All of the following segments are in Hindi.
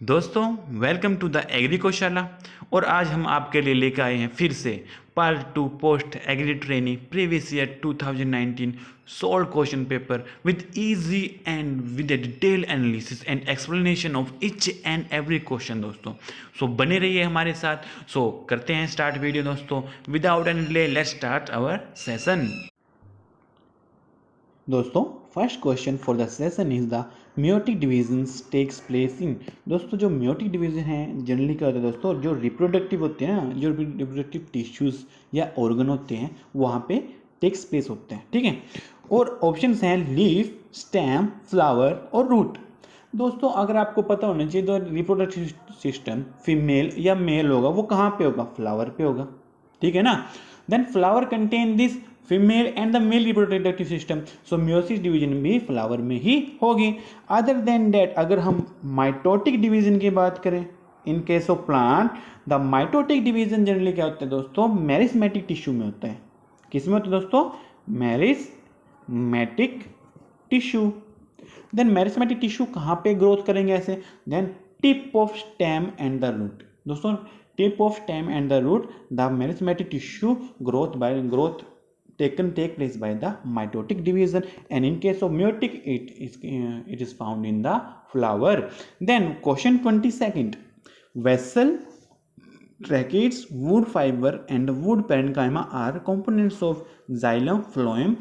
दोस्तों, वेलकम टू द एग्री कौशाला। और आज हम आपके लिए लेकर आए हैं फिर से part 2 post agri training previous year 2019 solve question paper with easy and with a detail analysis and explanation of each and every question. दोस्तों सो बने रहिए हमारे साथ। सो करते हैं स्टार्ट वीडियो। दोस्तों without any delay let's start our session. दोस्तों first question for the session is the meiotic division takes place in. दोस्तों जो म्योटिक डिवीजन है जनरली क्या होता है दोस्तों, जो रिप्रोडक्टिव होते हैं ना, जो रिप्रोडक्टिव टिश्यूज या ऑर्गन होते हैं वहाँ पे टेक्स प्लेस होते हैं, ठीक है। और ऑप्शंस हैं लीफ, स्टेम, फ्लावर और रूट। दोस्तों अगर आपको पता होना चाहिए तो रिप्रोडक्टिव सिस्टम फीमेल या मेल होगा वो कहाँ पे होगा, फ्लावर पे होगा, ठीक है ना। Then flower contain this female and the male reproductive system, so meiosis division भी फ्लावर में ही होगी। अदर देन डेट अगर हम माइटोटिक डिवीजन की बात करें, इन case of plant the mitotic division generally क्या होता है दोस्तों, मेरिस्मेटिक टिश्यू में होता है। किस में होता है दोस्तों, meristematic tissue. Then meristematic tissue कहाँ पे ग्रोथ करेंगे ऐसे, then tip of stem and the root. दोस्तों tip of stem and the root the meristematic tissue growth take place by the mitotic division, and in case of meiotic it is found in the flower. Then question 22nd, vessel, tracheids, wood fiber and wood parenchyma are components of xylem, phloem,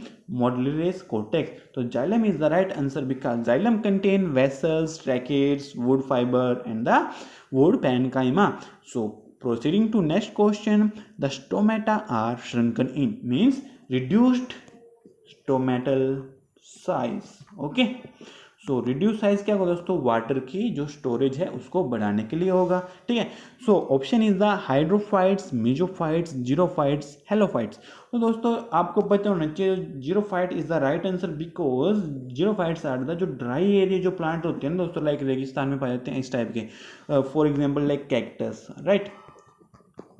modularis, cortex. So xylem is the right answer because xylem contain vessels, tracheids, wood fiber and the wood parenchyma. So proceeding to next question, the stomata are shrunken in means reduced stomatal size. Okay, so reduce size क्या होगा दोस्तों, वाटर की जो स्टोरेज है उसको बढ़ाने के लिए होगा, ठीक है। So option is the hydrophytes, mesophytes, xerophytes, halophytes. तो दोस्तों आपको पता होना चाहिए xerophyte is the right answer because xerophytes are the जो ड्राई एरिया जो प्लांट होते हैं दोस्तों, लाइक रेगिस्तान में पाए जाते हैं इस टाइप के, for example like cactus, right.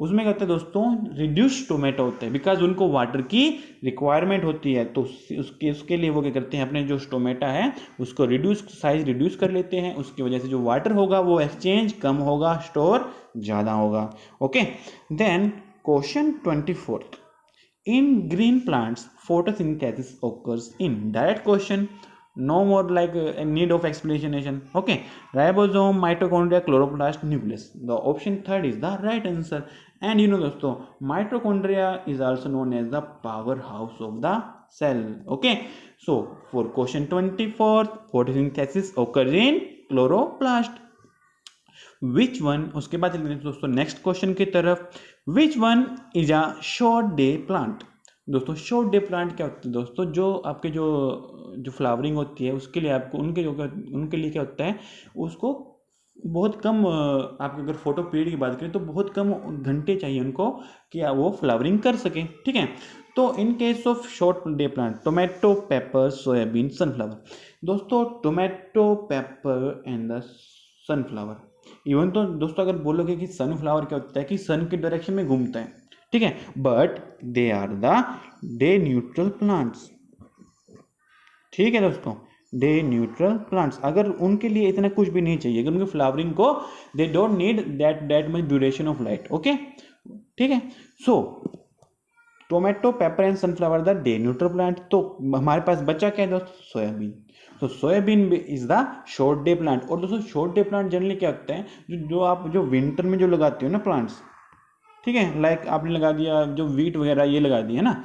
उसमें कहते हैं दोस्तों रिड्यूस टोमेटो होते हैं बिकॉज उनको वाटर की रिक्वायरमेंट होती है, तो उसके लिए वो क्या करते हैं, अपने जो टोमेटा है उसको साइज रिड्यूस कर लेते हैं। उसकी वजह से जो वाटर होगा वो एक्सचेंज कम होगा, स्टोर ज़्यादा होगा। Okay, then question 24, in green plants photosynthesis occurs in direct question, no more like a need of explanation. Okay, ribosome, mitochondria, chloroplast, nucleus. The option third is the right answer. And you know दोस्तों mitochondria is also known as the powerhouse of the cell. Okay, so for question 24, photosynthesis occurs in chloroplast. Which one, उसके बाद चलते हैं दोस्तों नेक्स्ट क्वेश्चन की तरफ, which one is a short day plant. दोस्तों शॉर्ट डे प्लांट क्या होता है दोस्तों, जो आपके जो फ्लावरिंग होती है उसके लिए आपको उनके लिए क्या होता है, उसको बहुत कम आप अगर फोटो पीरियड की बात करें तो बहुत कम घंटे चाहिए उनको कि वो फ्लावरिंग कर सकें, ठीक है। तो in case of short day plant tomato, pepper, soybean, sunflower. दोस्तों tomato, pepper and the sunflower, even तो दोस्तों अगर बोलोगे कि सनफ्लावर क्या होता है कि सन के डायरेक्शन में घूमता है, ठीक है, but they are the day neutral plants, ठीक है दोस्तों, डे न्यूट्रल प्लांट्स। अगर उनके लिए इतना कुछ भी नहीं चाहिए, अगर उनकी फ्लावरिंग को they don't need that much duration of light. Okay, ठीक है। So tomato, pepper and sunflower the day neutral plant. तो हमारे पास बचा क्या है दोस्तों, सोयाबीन। तो soybean is the short day plant. और दोस्तों शॉर्ट डे प्लांट जनरली क्या होते हैं, जो आप जो विंटर में जो लगाते हो ना प्लांट्स, ठीक है, लाइक आपने लगा दिया जो वीट वगैरह ये लगा दी है ना,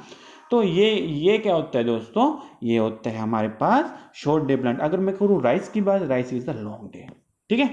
तो ये क्या होता है दोस्तों, ये होता है हमारे पास शॉर्ट डे प्लांट। अगर मैं करूँ राइस की बात, rice is the long day, ठीक है।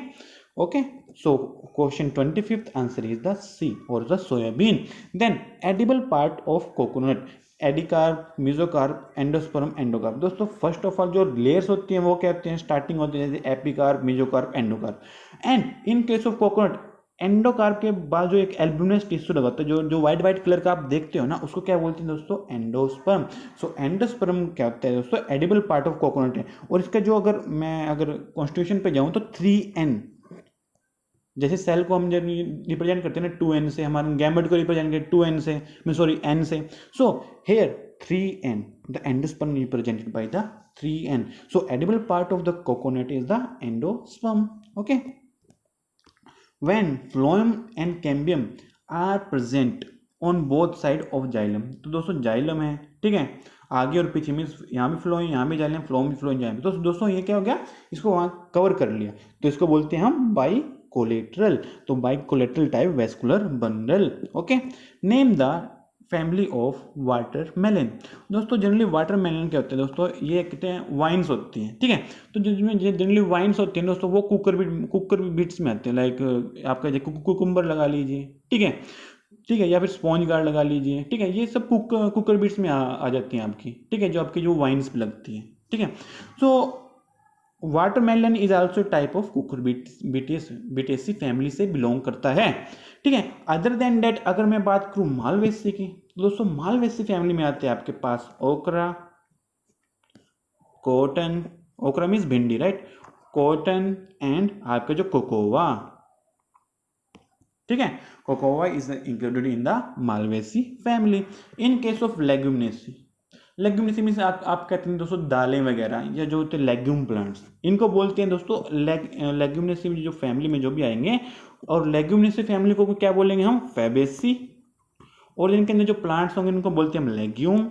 Okay, so question 25th answer is the C और the soybean. Then edible part of coconut, epicarp, mesocarp, endosperm, endocarp. दोस्तों फर्स्ट ऑफ ऑल जो लेयर्स होती हैं वो क्या होती हैं, स्टार्टिंग होती है जैसे epicarp, mesocarp, endocarp. And in case of coconut endocarp के बाद जो एक एल्ब्यूमिनस टिश्यू लगा होता है, जो व्हाइट व्हाइट कलर का आप देखते हो ना, उसको क्या बोलते हैं दोस्तों, एंडोस्पर्म। सो एंडोस्पर्म क्या होता है दोस्तों, एडिबल पार्ट ऑफ कोकोनट है। और इसका जो अगर कॉन्स्टिट्यूशन पे जाऊं तो 3N, जैसे सेल को हम रिप्रेजेंट करते हैं ना 2N से, हमारे गैमेट को रिप्रेजेंट करते 2N से, N से। So here 3N, the endosperm represented by the 3N. So edible part of the coconut is the endosperm. Okay. When phloem and cambium are present on both side of xylem. तो दोस्तों जाइलम है, ठीक है, आगे और पीछे मीन्स यहाँ भी फ्लो है, यहाँ भी जाइलम, फ्लो भी फ्लो जाइलम। तो दोस्तों ये क्या हो गया, इसको वहाँ कवर कर लिया, तो इसको बोलते हैं हम बाई कोलेट्रल। तो by collateral type vascular bundle. Okay, name the family of watermelon. दोस्तों जनरली वाटरमेलन क्या होते हैं दोस्तों, ये कहते हैं वाइन्स होती हैं, ठीक है। तो जिसमें जनरली वाइन्स होती हैं दोस्तों वो कुकर बीट्स में आते हैं, लाइक आपका कुकुम्बर लगा लीजिए, ठीक है, ठीक है, या फिर स्पॉन्ज गार्ड लगा लीजिए, ठीक है, ये सब कुकर बीट्स में आ जाती हैं आपकी, ठीक है, जो आपकी जो वाइन्स पे लगती है, ठीक है। So watermelon is also type of cucurbitaceae family से बिलोंग करता है, ठीक है। अदर देन डेट अगर मैं बात करूं मालवेसी की, तो दोस्तों मालवेसी फैमिली में आते हैं आपके पास ओकरा, कॉटन, ओकरा मीन्स भिंडी, राइट, कॉटन एंड आपका जो कोकोवा, ठीक है, cocoa is included in the Malvaceae family. In case of Leguminosae, Leguminosae means आप कहते हैं दोस्तों दालें वगैरह या जो होते हैं लेग्यूम प्लांट्स, इनको बोलते हैं दोस्तों लेग्यूमिनेसी जो फैमिली में जो भी आएंगे, और लेग्यूमिनेसी फैमिली को क्या बोलेंगे हम, फैबेसी, और इनके अंदर जो प्लांट्स होंगे उनको बोलते हैं हम लेग्यूम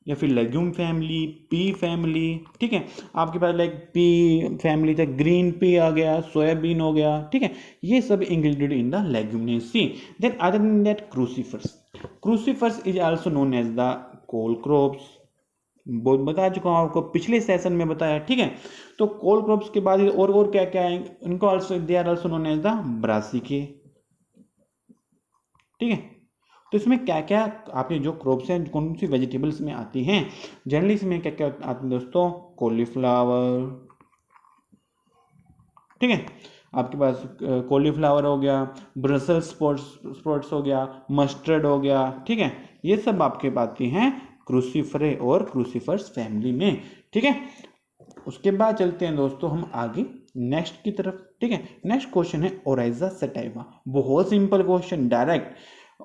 या फिर लेग्यूम फैमिली, पी फैमिली, ठीक है। आपके पास लाइक पी फैमिली था, ग्रीन पी आ गया, सोयाबीन हो गया, ठीक है, ये सब included in the Leguminosae. Then other than that crucifers, crucifers is also known as the cole crops, बहुत बता चुका हूँ आपको, पिछले सेशन में बताया, ठीक है। तो कोल क्रॉप्स के बाद और क्या क्या है, इनको also they are also known as the brassicae, ठीक है। तो इसमें क्या क्या आपके जो क्रॉप्स हैं, कौन सी वेजिटेबल्स में आती हैं, जनरली इसमें क्या क्या आते हैं दोस्तों, कॉलीफ्लावर, ठीक है, आपके पास कॉलीफ्लावर हो गया, ब्रसल्स स्प्राउट्स हो गया, मस्टर्ड हो गया, ठीक है, ये सब आपके आती हैं क्रूसीफरे और क्रूसीफर्स फैमिली में, ठीक है। उसके बाद चलते हैं दोस्तों हम आगे नेक्स्ट की तरफ, ठीक है। नेक्स्ट क्वेश्चन है ओराइजा सटाइवा, बहुत simple question, direct.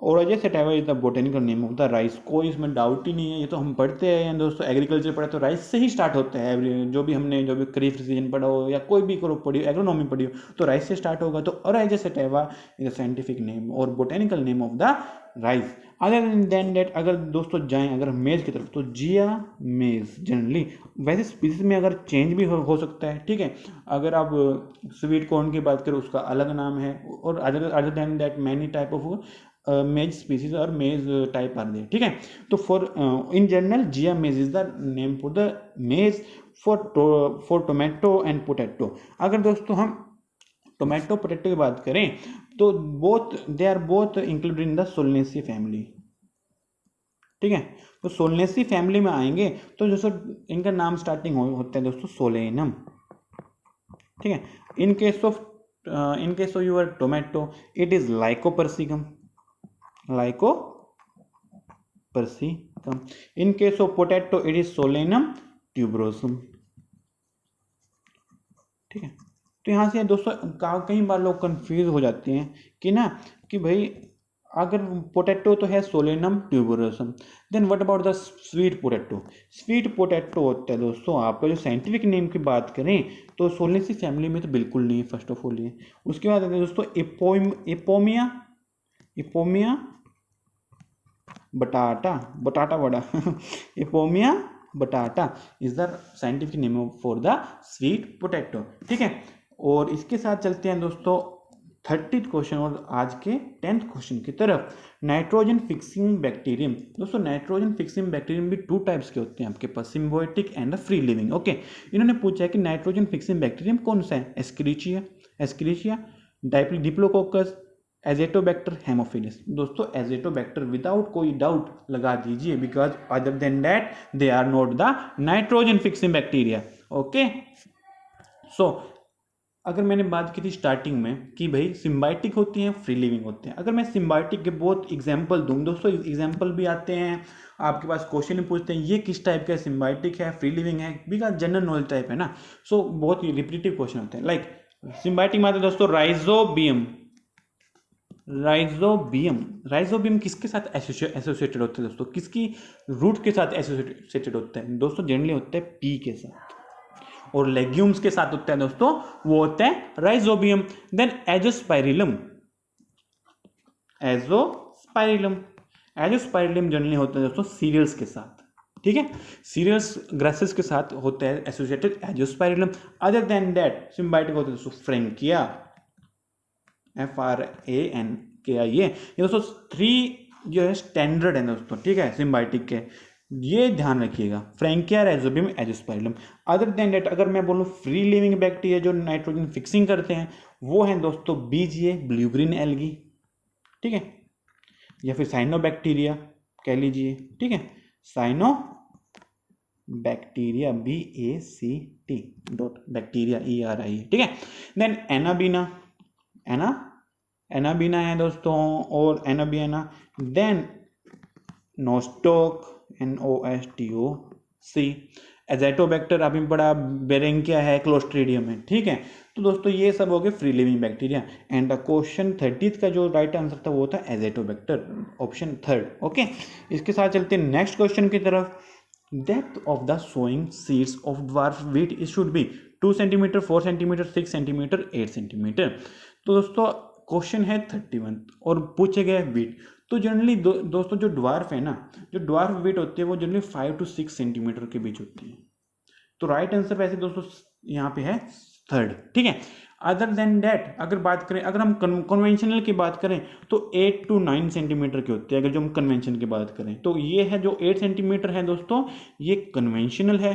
Oryza sativa is the botanical name of the rice, कोई इसमें डाउट ही नहीं है, ये तो हम पढ़ते हैं दोस्तों, एग्रीकल्चर पढ़े तो राइस से ही स्टार्ट होता है, जो भी हमने जो भी खरीफ सीजन पढ़ा हो या कोई भी क्रॉप पढ़ी हो, एग्रोनॉमी पढ़ी हो, तो राइस से स्टार्ट होगा। तो oryza sativa is the scientific name और botanical name of the rice. Other than that अगर दोस्तों जाएं अगर मेज की तरफ, तो जिया मेज जनरली, वैसे स्पीसीज में अगर चेंज भी हो सकता है, ठीक है। अगर आप स्वीट कॉर्न की बात करें उसका अलग नाम है, और other than that many type of मेज स्पीसीज और मेज टाइप आर देयर, ठीक है। तो for in general Zea mays is the name for the maize for tomato and potato. अगर दोस्तों हम टोमेटो पोटैटो की बात करें तो they are both included in the Solanaceae family, ठीक है। तो सोलनेसी फैमिली में आएंगे तो दोस्तों इनका नाम स्टार्टिंग होता है दोस्तों सोलेनम, ठीक है। In case of your tomato it is Lycopersicum, in case of potato it is Solanum tuberosum, ठीक है। तो यहाँ से दोस्तों कई बार लोग कंफ्यूज हो जाते हैं कि ना कि भाई अगर पोटैटो तो है Solanum tuberosum, then what about the sweet potato. Sweet potato होता है दोस्तों आपका जो साइंटिफिक नेम की बात करें तो सोलेनेसी फैमिली में तो बिल्कुल नहीं है, फर्स्ट ऑफ ऑल ये। उसके बाद आते हैं दोस्तों इपोमिया बटाटा वड़ा इपोमिया बटाटा is the scientific name for the sweet potato, ठीक है। और इसके साथ चलते हैं दोस्तों 30th क्वेश्चन और आज के 10th क्वेश्चन की तरफ। नाइट्रोजन फिक्सिंग बैक्टीरियम, दोस्तों नाइट्रोजन फिक्सिंग बैक्टीरियम भी 2 टाइप्स के होते हैं आपके पास, symbiotic and free living, okay. इन्होंने पूछा है कि नाइट्रोजन फिक्सिंग बैक्टीरियम कौन सा है, एस्क्रिचिया, डिप्लोकोकस, एजेटोबैक्टर, हेमोफिलस। दोस्तों एजेटोबैक्टर विदाउट कोई डाउट लगा दीजिए, because other than that they are not the nitrogen fixing bacteria, okay. So अगर मैंने बात की थी स्टार्टिंग में कि भाई सिम्बायोटिक होती हैं, फ्री लिविंग होते हैं, अगर मैं सिम्बायोटिक के बहुत एग्जांपल दूं दोस्तों, एग्जांपल भी आते हैं आपके पास, क्वेश्चन भी पूछते हैं ये किस टाइप का सिम्बायोटिक है, फ्री लिविंग है, बिकॉज जनरल नॉलेज टाइप है ना, सो बहुत ही रिपीटिव क्वेश्चन होते हैं। लाइक सिम्बायोटिक में आते हैं दोस्तों राइजोबियम किसके साथ एसोसिएटेड होते हैं दोस्तों, किसकी रूट के साथ एसोसिएटेड होता है दोस्तों, जनरली होता है पी के साथ। और लेग्यूम्स के साथ होता है दोस्तों वो होता है Rhizobium. Then Azospirillum, Azospirillum generally होता है दोस्तों सीरियल्स के साथ, ठीक है, सीरियल्स ग्रासेस के साथ होता है associated Azospirillum. Other than that symbiotic होता है दोस्तों फ्रैंकिया, FRANKIA, ये दोस्तों 3 जो है स्टैंडर्ड है दोस्तों, ठीक है, सिम्बायोटिक के, ये ध्यान रखिएगा, Frankia, rhizobium, Azospirillum. Other than that अगर मैं बोलूँ फ्री लिविंग बैक्टीरिया जो नाइट्रोजन फिक्सिंग करते हैं वो हैं दोस्तों BGA, ब्लू ग्रीन एल्गी, ठीक है, या फिर साइनोबैक्टीरिया कह लीजिए, ठीक है, cyano bacteria BACT dot bacteria ERI, ठीक है। देन एनाबीना, एनाबीना है दोस्तों, और Anabaena. Then Nostoc, NOSTOC, Azotobacter अभी बड़ा, बेरेंकिया है, क्लोस्ट्रीडियम है, ठीक है। तो दोस्तों ये सब हो गए free living bacteria. And question 30 का जो राइट आंसर था वो था एजेटोबैक्टर, ऑप्शन 3, ओके। इसके साथ चलते हैं नेक्स्ट क्वेश्चन की तरफ। Depth of the sowing seeds of dwarf wheat it should be 2 centimeter, 4 centimeter, 6 centimeter, 8 centimeter. तो दोस्तों क्वेश्चन है 31 और पूछे गए व्हीट। तो जनरली दोस्तों जो ड्वार्फ है ना, जो ड्वार्फ व्हीट होती है वो जनरली 5 to 6 सेंटीमीटर के बीच होती है। तो राइट आंसर वैसे दोस्तों यहाँ पे है 3rd, ठीक है। अदर देन डैट अगर बात करें, अगर हम कन्वेंशनल की बात करें तो 8 to 9 सेंटीमीटर की होती है। अगर जो हम कन्वेंशन की बात करें तो ये है जो 8 सेंटीमीटर है दोस्तों, ये कन्वेंशनल है,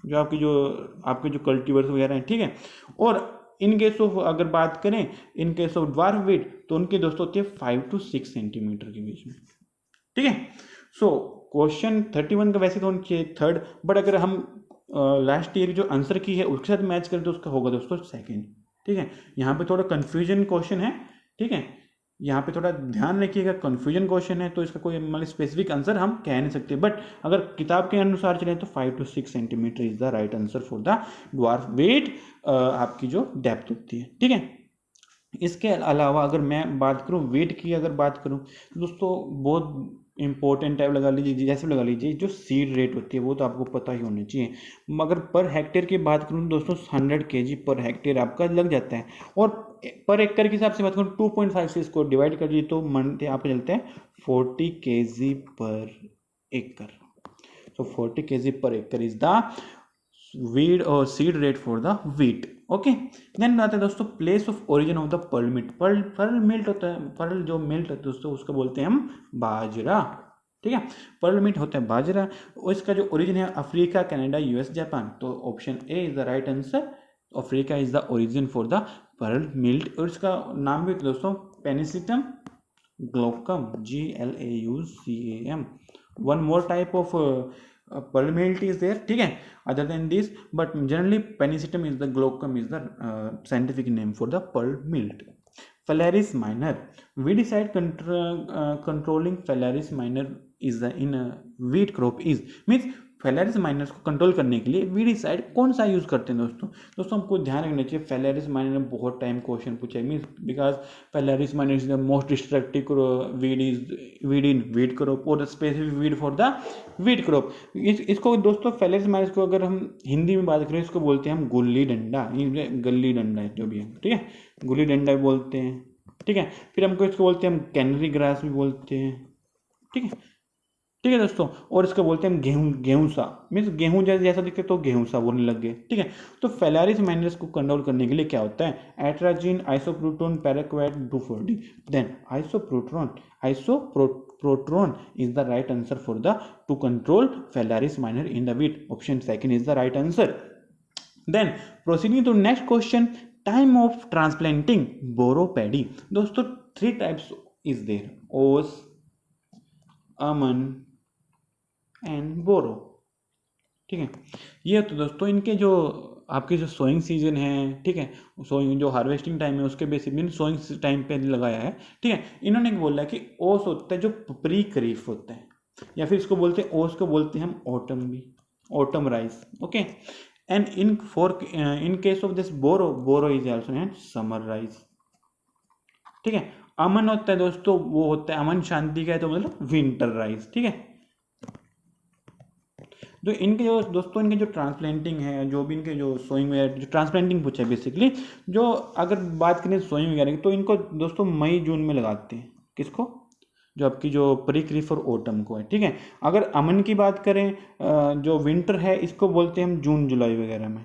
जो आपके जो कल्टीवर्स वगैरह हैं, ठीक है। और इन केस ऑफ अगर बात करें इन केस ऑफ ड्वार्फ व्हीट तो उनके दोस्तों होती है 5 to 6 सेंटीमीटर के बीच में, ठीक है। सो क्वेश्चन 31 का वैसे तो उनके 3rd, बट अगर हम लास्ट ईयर जो आंसर की है उसके साथ मैच करें तो उसका होगा दोस्तों 2nd, ठीक है। यहाँ पे थोड़ा कंफ्यूजन क्वेश्चन है, ठीक है, यहाँ पे थोड़ा ध्यान रखिएगा, कंफ्यूजन क्वेश्चन है तो इसका कोई मतलब स्पेसिफिक आंसर हम कह नहीं सकते, बट अगर किताब के अनुसार चले तो 5 to 6 centimetre is the right answer for the dwarf wheat, आपकी जो डेप्थ होती है, ठीक है। इसके अलावा अगर मैं बात करूँ वेट की, अगर बात करूँ दोस्तों बहुत इंपॉर्टेंट टाइप लगा लीजिए, जैसे लगा लीजिए जो सीड रेट होती है वो तो आपको पता ही होना चाहिए। मगर पर हेक्टेयर की बात करूँ दोस्तों 100 kg पर हेक्टेयर आपका लग जाता है, और पर एकड़ के हिसाब से बात करूँ 2.5 से इसको डिवाइड कर दीजिए तो मंथ आपको चलता है 40 kg पर एकड़। तो 40 kg पर एकड़ इज द वीड और seed rate for the wheat, okay. Then आता है दोस्तों place of origin of the pearl millet. Pearl millet होता है, पर्ल जो मिल्ट है दोस्तों उसको बोलते हैं हम बाजरा, ठीक है। पर्ल मिल्ट होता है बाजरा, और इसका जो ओरिजिन है अफ्रीका, कनाडा, US, जापान। तो option A is the right answer, Africa is the origin for the pearl millet. और इसका नाम भी दोस्तों pennisetum glaucum, GLAUCAM। One more type of pearl milt is there, ठीक है, other than this, but generally Penicillium is the glaucum is the scientific name for the pearl milt. Phalaris minor, weedicide controlling Phalaris minor is the in a wheat crop is means phalaris minor को कंट्रोल करने के लिए वीडिसाइड कौन सा यूज करते हैं दोस्तों हमको ध्यान रखना चाहिए। फेलेरिस माइनर में बहुत टाइम क्वेश्चन पूछा है, means because phalaris minor is the most destructive weed in wheat crop और specific weed for the wheat crop. इसको दोस्तों फेलेरिस माइनस को अगर हम हिंदी में बात करें इसको बोलते हैं हम गुल्ली डंडा, गली डंडा है जो भी है, ठीक है, गुल्ली डंडा भी बोलते हैं, ठीक है। फिर हमको इसको बोलते हैं हम कैनरी ग्रास भी बोलते हैं, ठीक है, ठीक है दोस्तों। और इसको बोलते हैं हम गेहूं सा, मीन्स गेहूं जैसा दिखते तो गेहूं सा बोलने लग गए, ठीक है। तो फेलारिस माइनस को कंट्रोल करने के लिए क्या होता है, एट्राजिन, आइसोप्रोटोन, पैराक्वेट, डुफोर्डी। Then isoproturon is the right answer for the to control phalaris minor in the wheat. Option second is the right answer. Then proceeding to next question, time of transplanting boro paddy. दोस्तों 3 टाइप्स इज देयर, ओस, अमन एंड बोरो, ठीक है। ये तो दोस्तों इनके जो आपकी जो सोइंग सीजन है, ठीक है, सोइंग जो हार्वेस्टिंग टाइम है उसके बेसिस में सोइंग टाइम पे लगाया है, ठीक है। इन्होंने बोला है कि ओस होता है जो प्री खरीफ होता है, या फिर इसको बोलते हैं ओस को बोलते हैं हम ऑटम भी, autumn rice, okay. And in case of this boro is also and summer rice, ठीक है। अमन होता है दोस्तों वो होता है अमन शांति का है तो मतलब विंटर राइस, ठीक है। जो इनके जो दोस्तों इनके जो ट्रांसप्लांटिंग है, जो भी इनके जो सोइंग वगैरह, जो ट्रांसप्लांटिंग पूछा है बेसिकली, जो अगर बात करें सोइंग वगैरह की, तो इनको दोस्तों मई जून में लगाते हैं। किसको? जो आपकी जो प्री फॉर ऑटम को है, ठीक है। अगर अमन की बात करें, जो विंटर है, इसको बोलते हैं हम जून जुलाई वगैरह में,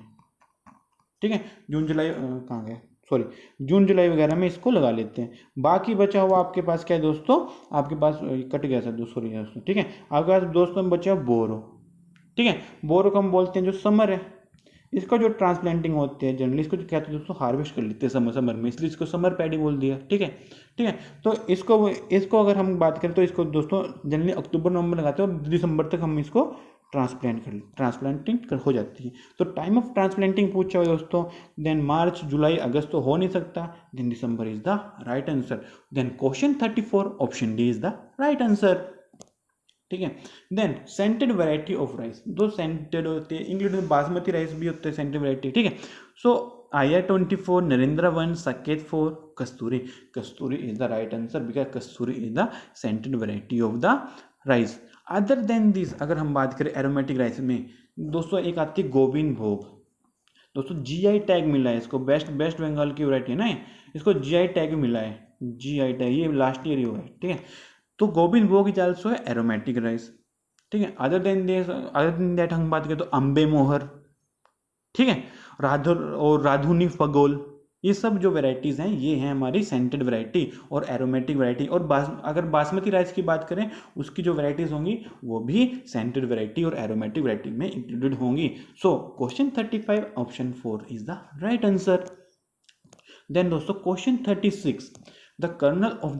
ठीक है। जून जुलाई कहाँ गए, सॉरी, जून जुलाई वगैरह में इसको लगा लेते हैं। बाकी बचा हुआ आपके पास क्या है दोस्तों, आपके पास कट गया था दोस्तों, ठीक है। आपके पास दोस्तों बचा बोरो, ठीक है। बोरो को हम बोलते हैं जो समर है, इसका जो ट्रांसप्लांटिंग होते हैं जनरली, इसको जो कहते हैं दोस्तों हार्वेस्ट कर लेते हैं समर में, इसलिए इसको समर पैडी बोल दिया, ठीक है, ठीक है। तो इसको अगर हम बात करें तो इसको दोस्तों जनरली अक्टूबर नवंबर लगाते हैं और दिसंबर तक हम इसको ट्रांसप्लांटिंग हो जाती है। तो टाइम ऑफ ट्रांसप्लांटिंग पूछा हुआ दोस्तों, देन मार्च जुलाई अगस्त तो हो नहीं सकता, then December is the right answer. Then question 34 option D is the right answer, ठीक है। Then scented variety of rice, दो सेंटेड होते हैं, इंक्लूडिंग बासमती राइस भी होते हैं सेंटेड वैरायटी, ठीक है। सो IR24, Narendra 1, Saket 4, Kasturi, Kasturi is the right answer because Kasturi is the scented variety of the rice. Other than this अगर हम बात करें एरोमेटिक राइस में दोस्तों, एक आती है गोविंद भोग, दोस्तों GI टैग मिला है इसको, वेस्ट बंगाल की वैरायटी है ना, इसको GI टैग मिला है, GI टैग, ये लास्ट ईयर ही हुआ है, ठीक है। तो गोविंद भोग इज आल्सो है एरोमेटिक राइस, ठीक है। अदर देन दैट हम बात करें तो अम्बे मोहर, ठीक है, राधुनी फगोल, ये सब जो वेराइटीज हैं ये हैं हमारी सेंटेड वैरायटी और एरोमेटिक वैरायटी। और अगर बासमती राइस की बात करें, उसकी जो वेराइटीज होंगी वो भी सेंटेड वैरायटी और एरोमेटिक वैरायटी में इंक्लूडेड होंगी। So question 35 option 4 is the right answer. Then दोस्तों question 36, the kernel of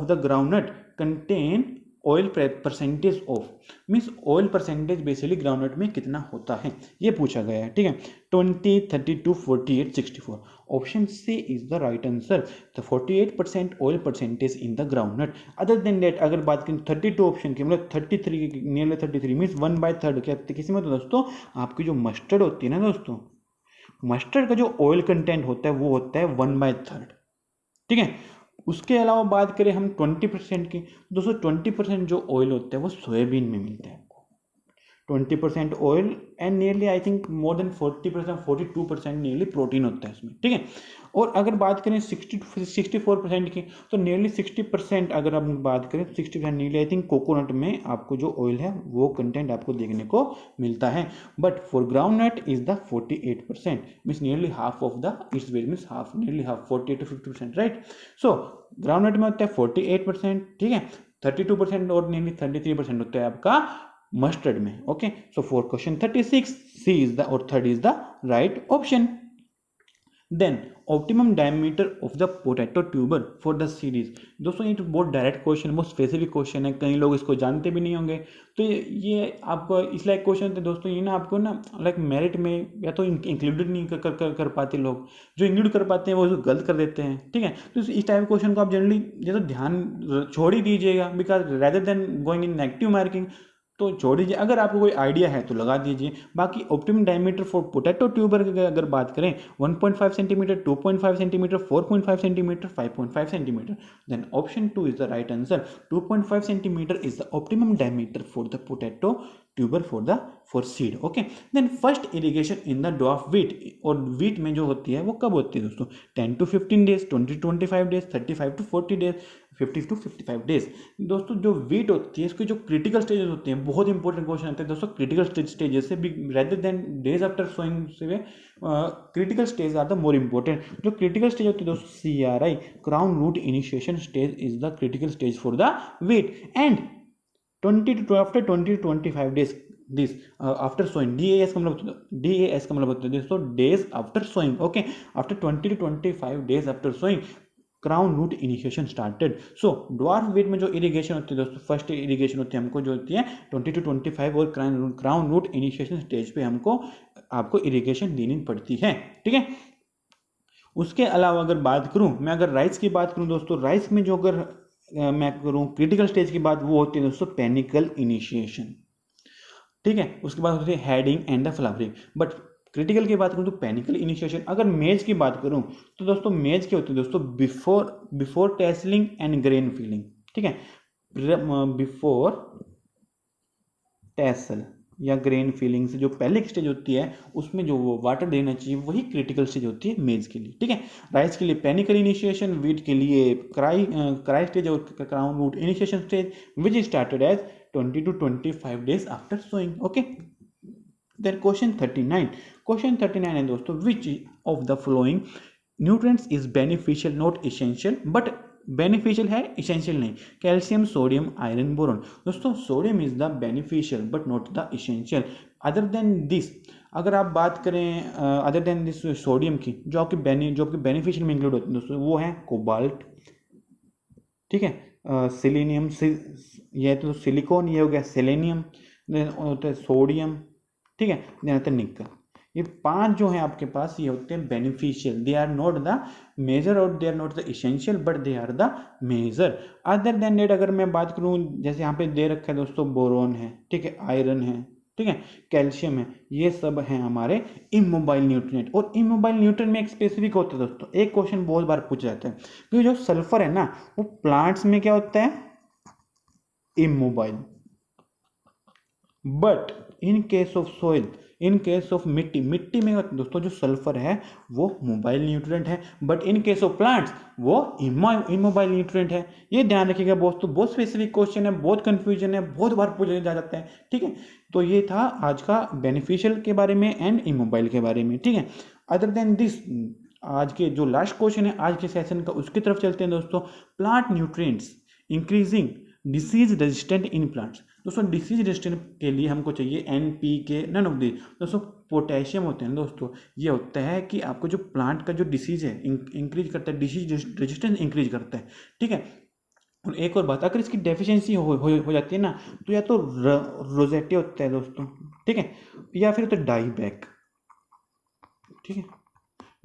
the groundnut contain oil percentage of, means oil percentage basically groundnut में कितना होता है, ये पूछा गया है, ठीक है। 20, 32, 48, 64, option C is the right answer. The 48% oil percentage in the groundnut. Other than that अगर बात करें 32 ऑप्शन की, मतलब 33, नियरली 33 मीन्स 1/3 क्या किसी में, तो दोस्तों आपकी जो मस्टर्ड होती है ना दोस्तों, मस्टर्ड का जो ऑयल कंटेंट होता है वो होता है 1/3, ठीक है। उसके अलावा बात करें हम 20% की, दोस्तों 20% जो ऑयल होता है वो सोयाबीन में मिलता है आपको, 20% oil and nearly I think more than 40%, 42% nearly protein होता है इसमें, ठीक है। और अगर बात करें 64% की, तो नियरली 60% अगर हम बात करें 60% नियरली आई थिंक कोकोनट में आपको जो ऑयल है वो कंटेंट आपको देखने को मिलता है। But for ground nut is the 48%, means nearly half of the its weight, means half, nearly half, 48 to 50%, right. So ground nut में होता है 48%, ठीक है, 32% और नियरली 33% होता है आपका मस्टर्ड में, okay. So for question 36 C is the और third is the right option. Then optimum diameter of the potato tuber for the series, दोस्तों ये तो बहुत डायरेक्ट क्वेश्चन है, बहुत स्पेसिफिक क्वेश्चन है, कई लोग इसको जानते भी नहीं होंगे, तो ये आपको इस लाइक क्वेश्चन थे दोस्तों, ये ना आपको ना लाइक मेरिट में या तो इंक्लूडेड नहीं कर पाते लोग, जो इंक्लूड कर पाते हैं वो गलत कर देते हैं, ठीक है। तो इस टाइप क्वेश्चन को आप जनरली जैसे ध्यान छोड़ ही दीजिएगा, because rather than going in negative marking, तो छोड़ दीजिए। अगर आपको कोई आइडिया है तो लगा दीजिए। बाकी optimum diameter for potato tuber अगर बात करें 1.5 centimeter, 2.5 centimeter, 4.5 centimeter, 5.5 centimeter, then option 2 is the right answer. 2.5 centimeter is the optimum diameter for the potato tuber for seed, okay. Then first irrigation in the dwarf wheat, और व्हीट में जो होती है वो कब होती है दोस्तों, 10 to 15 days, 20 to 25 days, 35 to 40 days, 50 to 55 days. दोस्तों जो व्हीट होती है इसके जो क्रिटिकल स्टेजेस होते हैं, बहुत इंपॉर्टेंट क्वेश्चन आते हैं दोस्तों, क्रिटिकल स्टेजेस से rather than days after sowing से critical stage are the more important. जो क्रिटिकल स्टेज होती है दोस्तों CRI, crown root initiation stage is the critical stage for the wheat, and 20 to 25 days this after sowing, DAS का मतलब होता है दोस्तों days after sowing, okay. After 20 to 25 days after sowing crown root initiation started. So dwarf wheat में जो इरिगेशन होती है दोस्तों, फर्स्ट इरिगेशन होती है हमको जो होती है 20 to 25 और क्राउन रूट इनिशिएशन स्टेज पे आपको इरिगेशन देनी पड़ती है, ठीक है। उसके अलावा अगर बात करूं मैं, अगर राइस की बात करूं दोस्तों, राइस में जो अगर मैं करूं क्रिटिकल स्टेज की बात, वो होती है दोस्तों पेनिकल इनिशिएशन, ठीक है। उसके बाद होती है heading and the flowering. But critical की बात करूं तो पेनिकल इनिशिएशन। अगर मेज की बात करूं तो दोस्तों मेज क्या होती है दोस्तों, before tasseling and grain feeling, ठीक है। बिफोर टैसल या ग्रेन फिलिंग से जो पहले की स्टेज होती है उसमें जो वो वाटर देना चाहिए वही क्रिटिकल स्टेज होती है मेज के लिए, ठीक है। राइस के लिए पेनिकल इनिशिएशन, वीट के लिए क्राई स्टेज और crown root initiation stage which started as 20 to 25 days after sowing, okay। Then question 39 है दोस्तों, which of the following nutrients is beneficial not essential but beneficial है essential नहीं। Calcium, sodium, iron, boron. दोस्तों sodium is the beneficial but not the essential। Other than this, अगर आप बात करें अदर देन दिस सोडियम की, जो आपकी बेनिफिशियल में इंक्लूड होते हैं दोस्तों, वो है कोबाल्ट, ठीक है, सिलीनियम, ये तो सिलिकॉन, ये हो गया सेलेनियम, होता है सोडियम, ठीक है, देन आता है निकल। ये 5 जो है आपके पास ये होते हैं beneficial, they are not the major और they are not the essential but they are the major. Other than that अगर मैं बात करूं, जैसे यहाँ पे दे रखा है दोस्तों बोरोन है, ठीक है, आयरन है, ठीक है, कैल्शियम है, ये सब है हमारे इमोबाइल न्यूट्रिएंट। और इमोबाइल न्यूट्रिएंट में एक स्पेसिफिक होता है दोस्तों, एक क्वेश्चन बहुत बार पूछा जाता है, क्योंकि जो सल्फर है ना वो प्लांट्स में क्या होता है, immobile, but in case of soil, in case of मिट्टी में दोस्तों जो सल्फर है वो मोबाइल न्यूट्रिएंट है, but in case of plants वो इमोबाइल न्यूट्रिएंट है। ये ध्यान रखिएगा दोस्तों, बहुत स्पेसिफिक क्वेश्चन है, बहुत कंफ्यूजन है, बहुत बार पूछा जा जाता है, ठीक है। तो ये था आज का बेनिफिशियल के बारे में एंड इमोबाइल के बारे में, ठीक है। अदर देन दिस, आज के जो लास्ट क्वेश्चन है आज के सेशन का, उसकी तरफ चलते हैं दोस्तों। Plant nutrients increasing disease resistant in plants. दोस्तों डिसीज रेजिस्टेंट के लिए हमको चाहिए NPK, नन ऑफ दिस। दोस्तों पोटेशियम होते हैं दोस्तों, ये होता है कि आपको जो प्लांट का जो डिसीज है इंक्रीज करता है, डिसीज रेजिस्टेंस इंक्रीज करता है, ठीक है। और एक और बात, अगर इसकी डेफिशिएंसी हो जाती है ना, तो या तो रोजेटे होता है दोस्तों, ठीक है, या फिर तो डाईबैक, ठीक है,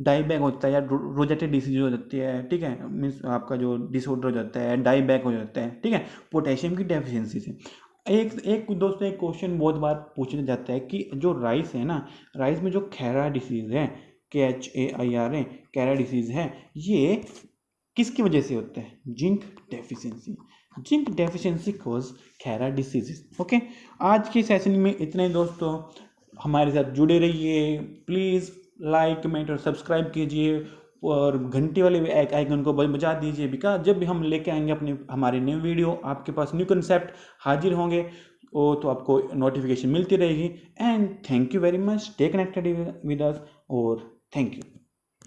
डाईबैक होता है या रोजेटे डिसीज हो जाती है, ठीक है, मीन्स आपका जो डिसऑर्डर हो जाता है, डाईबैक हो जाता है, ठीक है, पोटेशियम की डेफिशिएंसी से। एक दोस्तों एक क्वेश्चन बहुत बार पूछा जाता है कि जो राइस है ना, राइस में जो खैरा डिसीज है, KHAIR खैरा डिसीज है, ये किसकी वजह से होता है, zinc deficiency cause Khaira disease, okay. आज के सेशन में इतना ही दोस्तों, हमारे साथ जुड़े रहिए, प्लीज़ लाइक, कमेंट और सब्सक्राइब कीजिए और घंटी वाले आइकन को बजा दीजिए, बिकॉज जब भी हम लेके आएंगे अपने हमारे न्यू वीडियो, आपके पास न्यू कंसेप्ट हाजिर होंगे वो तो आपको नोटिफिकेशन मिलती रहेगी। And thank you very much, stay connected with us और थैंक यू।